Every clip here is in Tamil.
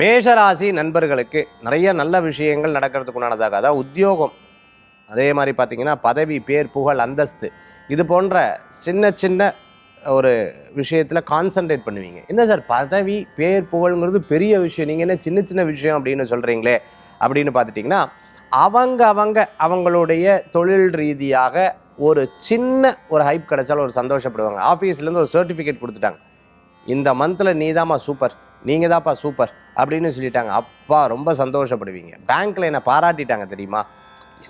மேஷராசி நண்பர்களுக்கு நிறைய நல்ல விஷயங்கள் நடக்கிறதுக்கு உண்டானதாக, அதாவது உத்தியோகம், அதே மாதிரி பார்த்தீங்கன்னா பதவி, பேர், புகழ், அந்தஸ்து, இது போன்ற சின்ன சின்ன ஒரு விஷயத்தில் கான்சன்ட்ரேட் பண்ணுவீங்க. என்ன சார் பதவி, பேர், புகழ்ங்கிறது பெரிய விஷயம், நீங்கள் என்ன சின்ன சின்ன விஷயம் அப்படின்னு சொல்கிறீங்களே அப்படின்னு பார்த்துட்டிங்கன்னா, அவங்களுடைய தொழில் ரீதியாக ஒரு சின்ன ஒரு ஹைப் கிடைச்சாலும் ஒரு சந்தோஷப்படுவாங்க. ஆஃபீஸ்லேருந்து ஒரு சர்டிஃபிகேட் கொடுத்துட்டாங்க, இந்த மந்தில் நீ தான்ப்பா சூப்பர், நீங்கள் தான்ப்பா சூப்பர் அப்படின்னு சொல்லிட்டாங்க, அப்பா ரொம்ப சந்தோஷப்படுவீங்க. பேங்க்கில் என்னை பாராட்டிட்டாங்க தெரியுமா,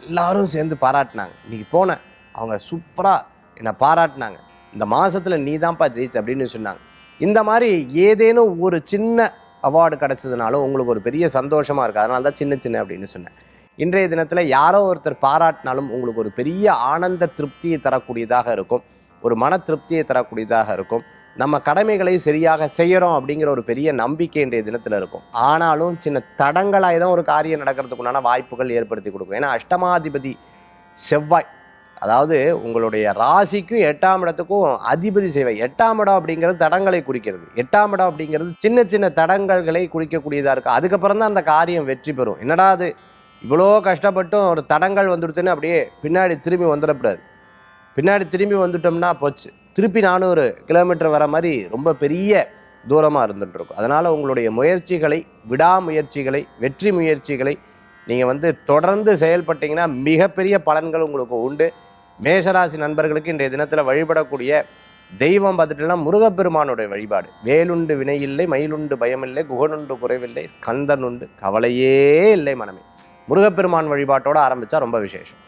எல்லாரும் சேர்ந்து பாராட்டினாங்க, இன்றைக்கி போனேன், அவங்க சூப்பராக என்னை பாராட்டினாங்க, இந்த மாதத்தில் நீ தான்ப்பா ஜெயிச்சு அப்படின்னு சொன்னாங்க. இந்த மாதிரி ஏதேனும் ஒரு சின்ன அவார்டு கிடச்சதுனாலும் உங்களுக்கு ஒரு பெரிய சந்தோஷமாக இருக்குது. அதனால தான் சின்ன சின்ன அப்படின்னு சொன்னேன். இன்றைய தினத்தில் யாரோ ஒருத்தர் பாராட்டினாலும் உங்களுக்கு ஒரு பெரிய ஆனந்த திருப்தியை தரக்கூடியதாக இருக்கும், ஒரு மன திருப்தியை தரக்கூடியதாக இருக்கும். நம்ம கடமைகளை சரியாக செய்கிறோம் அப்படிங்கிற ஒரு பெரிய நம்பிக்கை இன்றைய தினத்தில் இருக்கும். ஆனாலும் சின்ன தடங்களாக தான் ஒரு காரியம் நடக்கிறதுக்குண்டான வாய்ப்புகள் ஏற்படுத்தி கொடுக்கும். ஏன்னா அஷ்டமாதிபதி செவ்வாய், அதாவது உங்களுடைய ராசிக்கும் 8ஆம் இடத்துக்கும் அதிபதி செவ்வாய். 8ஆம் இடம் அப்படிங்கிறது தடங்களை குறிக்கிறது. 8ஆம் இடம் அப்படிங்கிறது சின்ன சின்ன தடங்கல்களை குறிக்கக்கூடியதாக இருக்குது. அதுக்கப்புறம் தான் அந்த காரியம் வெற்றி பெறும். என்னடா அது இவ்வளோ கஷ்டப்பட்டும் ஒரு தடங்கள் வந்துடுச்சுன்னு அப்படியே பின்னாடி திரும்பி வந்துடக்கூடாது. பின்னாடி திரும்பி வந்துட்டோம்னா போச்சு, திருப்பி 400 கிலோமீட்டர் வர மாதிரி ரொம்ப பெரிய தூரமாக இருந்துகிட்ருக்கும். அதனால் உங்களுடைய முயற்சிகளை, விடாமுயற்சிகளை, வெற்றி முயற்சிகளை நீங்கள் தொடர்ந்து செயல்பட்டிங்கன்னா மிகப்பெரிய பலன்கள் உங்களுக்கு உண்டு. மேஷராசி நண்பர்களுக்கு இன்றைய தினத்தில் வழிபடக்கூடிய தெய்வம் பார்த்துட்டுனா முருகப்பெருமானுடைய வழிபாடு. வேலுண்டு வினையில்லை, மயிலுண்டு பயமில்லை, குகனுண்டு குறைவில்லை, ஸ்கந்தன் உண்டு கவலையே இல்லை மனமே. முருகப்பெருமான் வழிபாட்டோடு ஆரம்பித்தா ரொம்ப விசேஷம்.